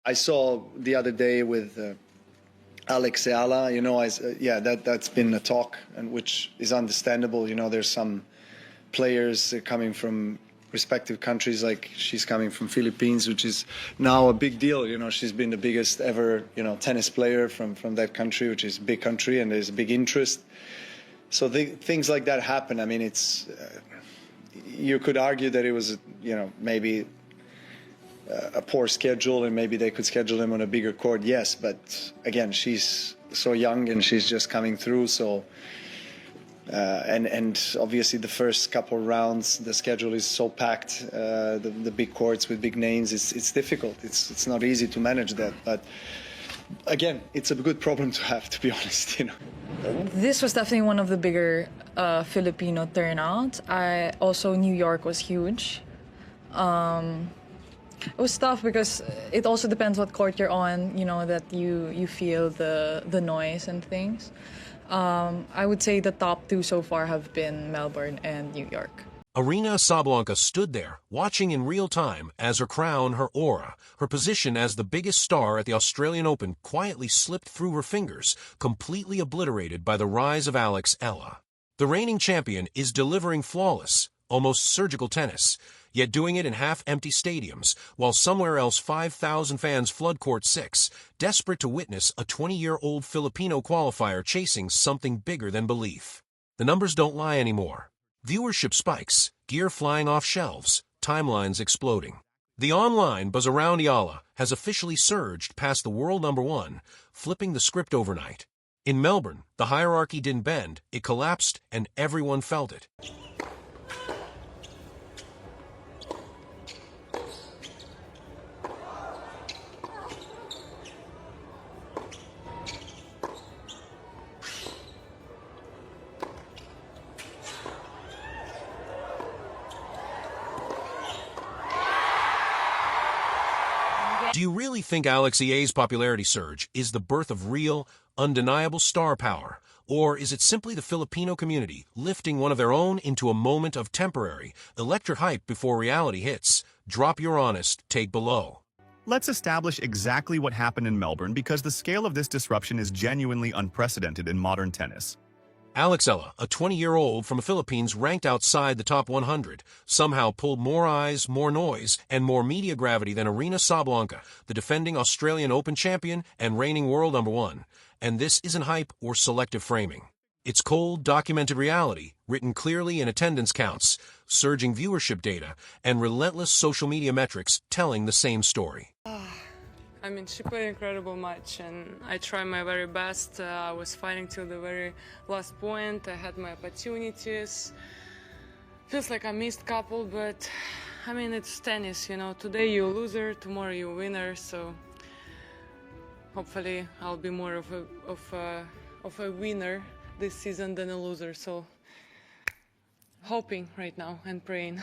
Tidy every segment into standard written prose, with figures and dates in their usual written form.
I saw the other day with Alex Eala, yeah, that's been a talk, and which is understandable. There's some players coming from respective countries, like she's coming from Philippines, which is now a big deal. She's been the biggest ever, tennis player from that country, which is a big country, and there's a big interest. So things like that happen. I mean, it's you could argue that it was, maybe a poor schedule, and maybe they could schedule them on a bigger court. Yes, but again, she's so young and she's just coming through. So, and obviously the first couple rounds, the schedule is so packed. The big courts with big names, it's difficult. It's not easy to manage that. But again, it's a good problem to have, to be honest. This was definitely one of the bigger Filipino turnouts. Also New York was huge. It was tough because it also depends what court you're on, that you feel the noise and things. I would say the top two so far have been Melbourne and New York. Aryna Sabalenka stood there, watching in real time as her crown, her aura, her position as the biggest star at the Australian Open quietly slipped through her fingers, completely obliterated by the rise of Alex Eala. The reigning champion is delivering flawless, almost surgical tennis, yet doing it in half-empty stadiums, while somewhere else 5,000 fans flood Court 6, desperate to witness a 20-year-old Filipino qualifier chasing something bigger than belief. The numbers don't lie anymore. Viewership spikes, gear flying off shelves, timelines exploding. The online buzz around Eala has officially surged past the world number one, flipping the script overnight. In Melbourne, the hierarchy didn't bend, it collapsed, and everyone felt it. Do you really think Alex Eala's popularity surge is the birth of real, undeniable star power, or is it simply the Filipino community lifting one of their own into a moment of temporary, electric hype before reality hits? Drop your honest take below. Let's establish exactly what happened in Melbourne because the scale of this disruption is genuinely unprecedented in modern tennis. Alex Eala, a 20-year-old from the Philippines ranked outside the top 100, somehow pulled more eyes, more noise, and more media gravity than Aryna Sabalenka, the defending Australian Open champion and reigning world number one. And this isn't hype or selective framing. It's cold, documented reality, written clearly in attendance counts, surging viewership data, and relentless social media metrics telling the same story. I mean, she played an incredible match, and I tried my very best. I was fighting till the very last point. I had my opportunities. Feels like I missed a couple, but I mean, it's tennis, Today you're a loser, tomorrow you're a winner. So hopefully, I'll be more of a winner this season than a loser. So hoping right now and praying.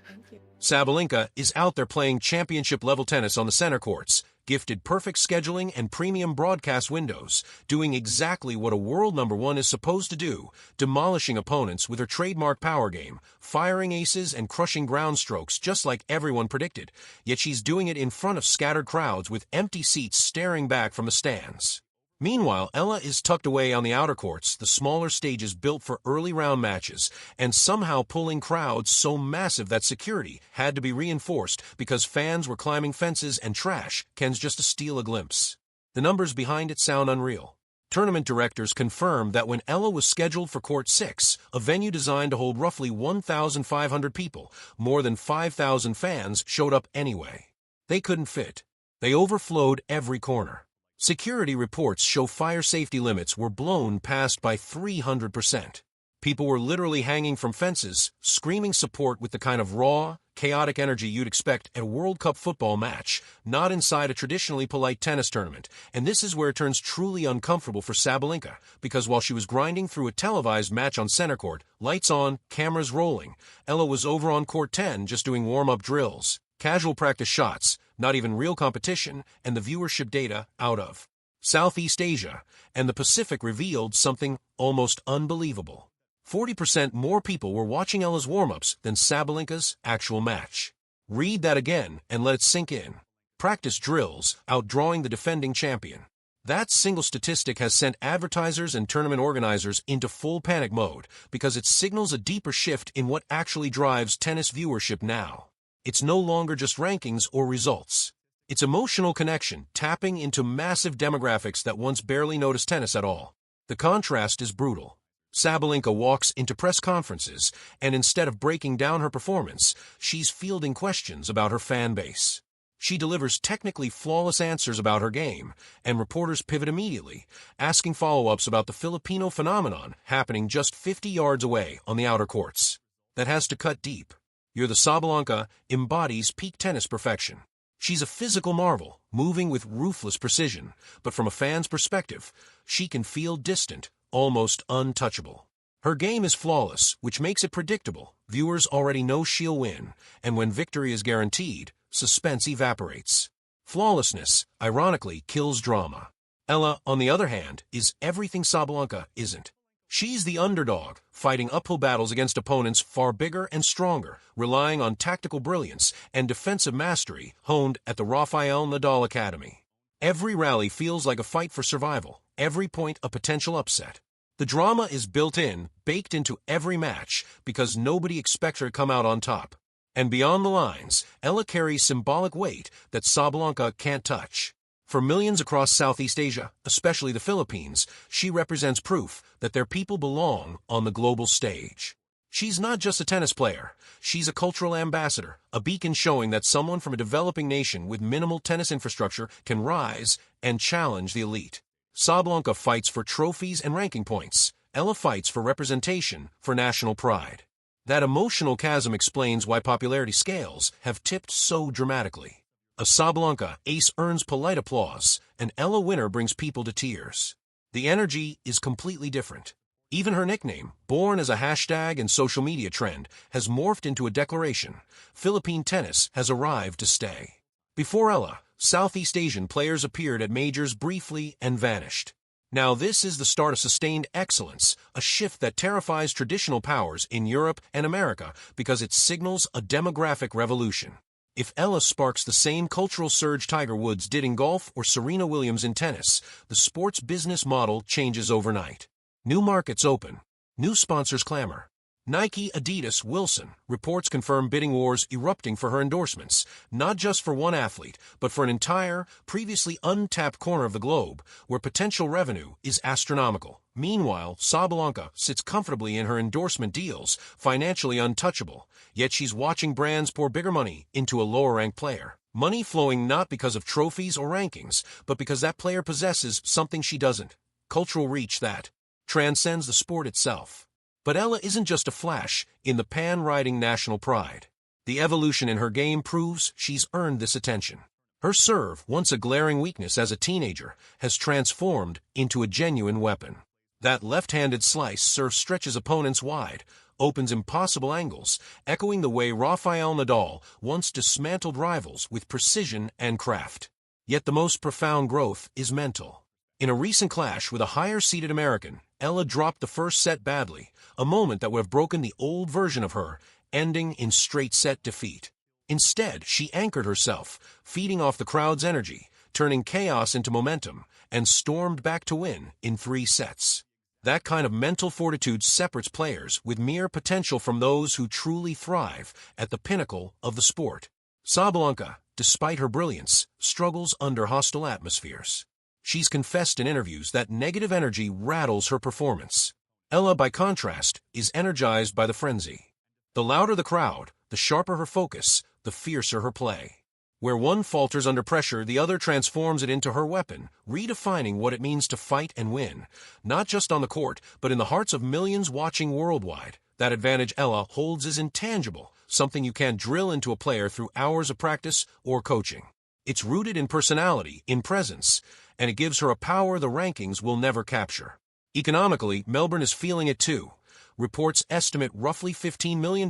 Thank you. Sabalenka is out there playing championship-level tennis on the center courts, gifted perfect scheduling and premium broadcast windows, doing exactly what a world number one is supposed to do, demolishing opponents with her trademark power game, firing aces and crushing ground strokes just like everyone predicted. Yet she's doing it in front of scattered crowds with empty seats staring back from the stands. Meanwhile, Eala is tucked away on the outer courts, the smaller stages built for early round matches, and somehow pulling crowds so massive that security had to be reinforced because fans were climbing fences and trash cans just to steal a glimpse. The numbers behind it sound unreal. Tournament directors confirmed that when Eala was scheduled for Court 6, a venue designed to hold roughly 1,500 people, more than 5,000 fans showed up anyway. They couldn't fit. They overflowed every corner. Security reports show fire safety limits were blown past by 300%. People were literally hanging from fences, screaming support with the kind of raw, chaotic energy you'd expect at a World Cup football match, not inside a traditionally polite tennis tournament. And this is where it turns truly uncomfortable for Sabalenka, because while she was grinding through a televised match on center court, lights on, cameras rolling, Eala was over on Court 10 just doing warm-up drills, casual practice shots, not even real competition, and the viewership data out of Southeast Asia, and the Pacific revealed something almost unbelievable. 40% more people were watching Eala's warm-ups than Sabalenka's actual match. Read that again and let it sink in. practice drills, outdrawing the defending champion. That single statistic has sent advertisers and tournament organizers into full panic mode because it signals a deeper shift in what actually drives tennis viewership now. It's no longer just rankings or results. It's emotional connection tapping into massive demographics that once barely noticed tennis at all. The contrast is brutal. Sabalenka walks into press conferences, and instead of breaking down her performance, she's fielding questions about her fan base. She delivers technically flawless answers about her game, and reporters pivot immediately, asking follow-ups about the Filipino phenomenon happening just 50 yards away on the outer courts. That has to cut deep. You're the Sabalenka embodies peak tennis perfection. She's a physical marvel, moving with ruthless precision, but from a fan's perspective, she can feel distant, almost untouchable. Her game is flawless, which makes it predictable. Viewers already know she'll win, and when victory is guaranteed, suspense evaporates. Flawlessness, ironically, kills drama. Ella, on the other hand, is everything Sabalenka isn't. She's the underdog, fighting uphill battles against opponents far bigger and stronger, relying on tactical brilliance and defensive mastery honed at the Rafael Nadal Academy. Every rally feels like a fight for survival, every point a potential upset. The drama is built in, baked into every match, because nobody expects her to come out on top. And beyond the lines, Ella carries symbolic weight that Sabalenka can't touch. For millions across Southeast Asia, especially the Philippines, she represents proof that their people belong on the global stage. She's not just a tennis player. She's a cultural ambassador, a beacon showing that someone from a developing nation with minimal tennis infrastructure can rise and challenge the elite. Sabalenka fights for trophies and ranking points. Ella fights for representation, for national pride. That emotional chasm explains why popularity scales have tipped so dramatically. A Sabalenka ace earns polite applause, an Ella winner brings people to tears. The energy is completely different. Even her nickname, born as a hashtag and social media trend, has morphed into a declaration. Philippine tennis has arrived to stay. Before Ella, Southeast Asian players appeared at majors briefly and vanished. Now this is the start of sustained excellence, a shift that terrifies traditional powers in Europe and America because it signals a demographic revolution. If Ella sparks the same cultural surge Tiger Woods did in golf or Serena Williams in tennis, the sports business model changes overnight. New markets open. New sponsors clamor. Nike, Adidas, Wilson, reports confirm bidding wars erupting for her endorsements, not just for one athlete, but for an entire, previously untapped corner of the globe, where potential revenue is astronomical. Meanwhile, Sabalenka sits comfortably in her endorsement deals, financially untouchable, yet she's watching brands pour bigger money into a lower-ranked player. Money flowing not because of trophies or rankings, but because that player possesses something she doesn't. Cultural reach that transcends the sport itself. But Ella isn't just a flash in the pan-riding national pride. The evolution in her game proves she's earned this attention. Her serve, once a glaring weakness as a teenager, has transformed into a genuine weapon. That left-handed slice serve stretches opponents wide, opens impossible angles, echoing the way Rafael Nadal once dismantled rivals with precision and craft. Yet the most profound growth is mental. In a recent clash with a higher-seeded American, Ella dropped the first set badly, a moment that would have broken the old version of her, ending in straight-set defeat. Instead, she anchored herself, feeding off the crowd's energy, turning chaos into momentum, and stormed back to win in 3 sets. That kind of mental fortitude separates players with mere potential from those who truly thrive at the pinnacle of the sport. Sabalenka, despite her brilliance, struggles under hostile atmospheres. She's confessed in interviews that negative energy rattles her performance. Ella, by contrast, is energized by the frenzy. The louder the crowd, the sharper her focus, the fiercer her play. Where one falters under pressure, the other transforms it into her weapon, redefining what it means to fight and win, not just on the court, but in the hearts of millions watching worldwide. That advantage Ella holds is intangible, something you can't drill into a player through hours of practice or coaching. It's rooted in personality, in presence, and it gives her a power the rankings will never capture. Economically, Melbourne is feeling it too. Reports estimate roughly $15 million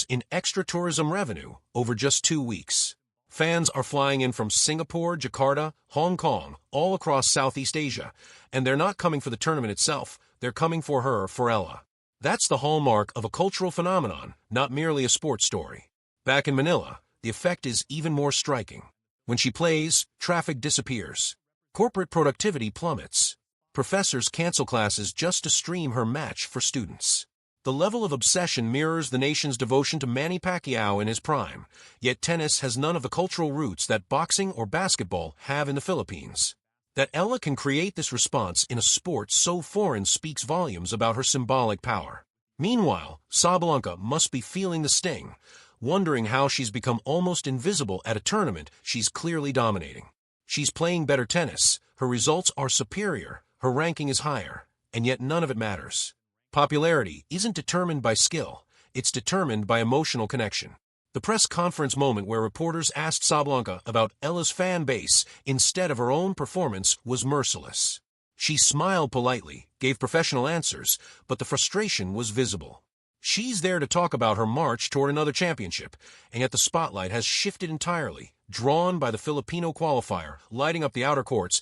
in extra tourism revenue over just 2 weeks. Fans are flying in from Singapore, Jakarta, Hong Kong, all across Southeast Asia, and they're not coming for the tournament itself, they're coming for her, for Ella. That's the hallmark of a cultural phenomenon, not merely a sports story. Back in Manila, the effect is even more striking. When she plays, traffic disappears. Corporate productivity plummets. Professors cancel classes just to stream her match for students. The level of obsession mirrors the nation's devotion to Manny Pacquiao in his prime, yet tennis has none of the cultural roots that boxing or basketball have in the Philippines. That Eala can create this response in a sport so foreign speaks volumes about her symbolic power. Meanwhile, Sabalenka must be feeling the sting, wondering how she's become almost invisible at a tournament she's clearly dominating. She's playing better tennis, her results are superior, her ranking is higher, and yet none of it matters. Popularity isn't determined by skill, it's determined by emotional connection. The press conference moment where reporters asked Sabalenka about Eala's fan base instead of her own performance was merciless. She smiled politely, gave professional answers, but the frustration was visible. She's there to talk about her march toward another championship, and yet the spotlight has shifted entirely, drawn by the Filipino qualifier, lighting up the outer courts.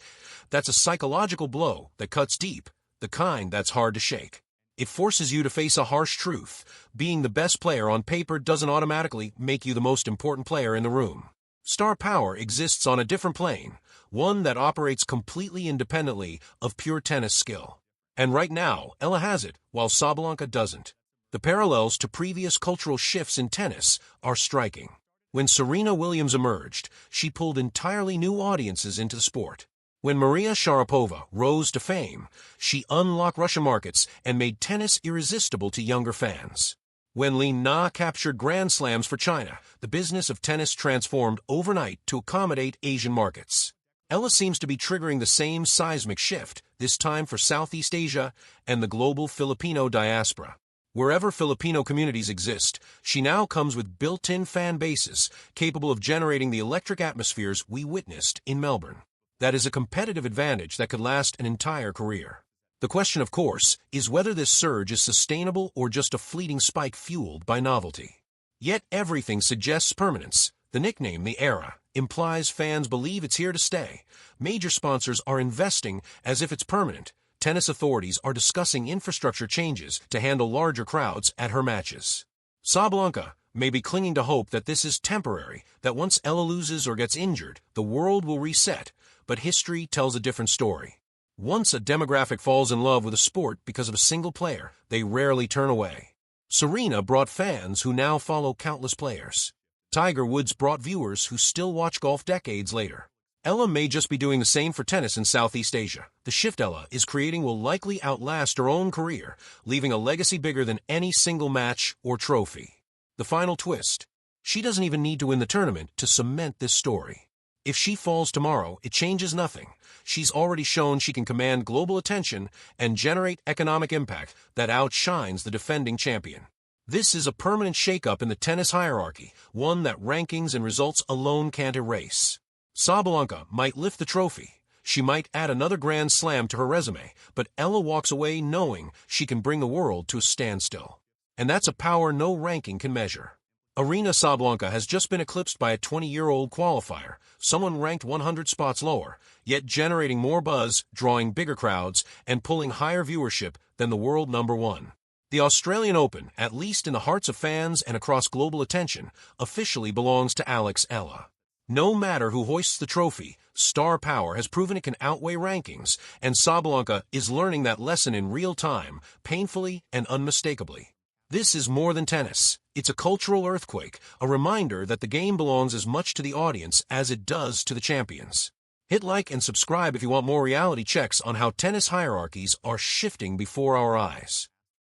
That's a psychological blow that cuts deep, the kind that's hard to shake. It forces you to face a harsh truth. Being the best player on paper doesn't automatically make you the most important player in the room. Star power exists on a different plane, one that operates completely independently of pure tennis skill. And right now, Eala has it, while Sabalenka doesn't. The parallels to previous cultural shifts in tennis are striking. When Serena Williams emerged, she pulled entirely new audiences into the sport. When Maria Sharapova rose to fame, she unlocked Russian markets and made tennis irresistible to younger fans. When Lin Na captured Grand Slams for China, the business of tennis transformed overnight to accommodate Asian markets. Eala seems to be triggering the same seismic shift, this time for Southeast Asia and the global Filipino diaspora. Wherever Filipino communities exist, she now comes with built-in fan bases capable of generating the electric atmospheres we witnessed in Melbourne. That is a competitive advantage that could last an entire career. The question, of course, is whether this surge is sustainable or just a fleeting spike fueled by novelty. Yet everything suggests permanence. The nickname, the Era, implies fans believe it's here to stay. Major sponsors are investing as if it's permanent. Tennis authorities are discussing infrastructure changes to handle larger crowds at her matches. Sabalenka may be clinging to hope that this is temporary, that once Eala loses or gets injured, the world will reset. But history tells a different story. Once a demographic falls in love with a sport because of a single player, they rarely turn away. Serena brought fans who now follow countless players. Tiger Woods brought viewers who still watch golf decades later. Eala may just be doing the same for tennis in Southeast Asia. The shift Eala is creating will likely outlast her own career, leaving a legacy bigger than any single match or trophy. The final twist. She doesn't even need to win the tournament to cement this story. If she falls tomorrow, it changes nothing. She's already shown she can command global attention and generate economic impact that outshines the defending champion. This is a permanent shakeup in the tennis hierarchy, one that rankings and results alone can't erase. Sabalenka might lift the trophy. She might add another Grand Slam to her resume, but Eala walks away knowing she can bring the world to a standstill. And that's a power no ranking can measure. Aryna Sabalenka has just been eclipsed by a 20-year-old qualifier, someone ranked 100 spots lower, yet generating more buzz, drawing bigger crowds, and pulling higher viewership than the world number one. The Australian Open, at least in the hearts of fans and across global attention, officially belongs to Alex Eala. No matter who hoists the trophy, star power has proven it can outweigh rankings, and Sabalenka is learning that lesson in real time, painfully and unmistakably. This is more than tennis. It's a cultural earthquake, a reminder that the game belongs as much to the audience as it does to the champions. Hit like and subscribe if you want more reality checks on how tennis hierarchies are shifting before our eyes.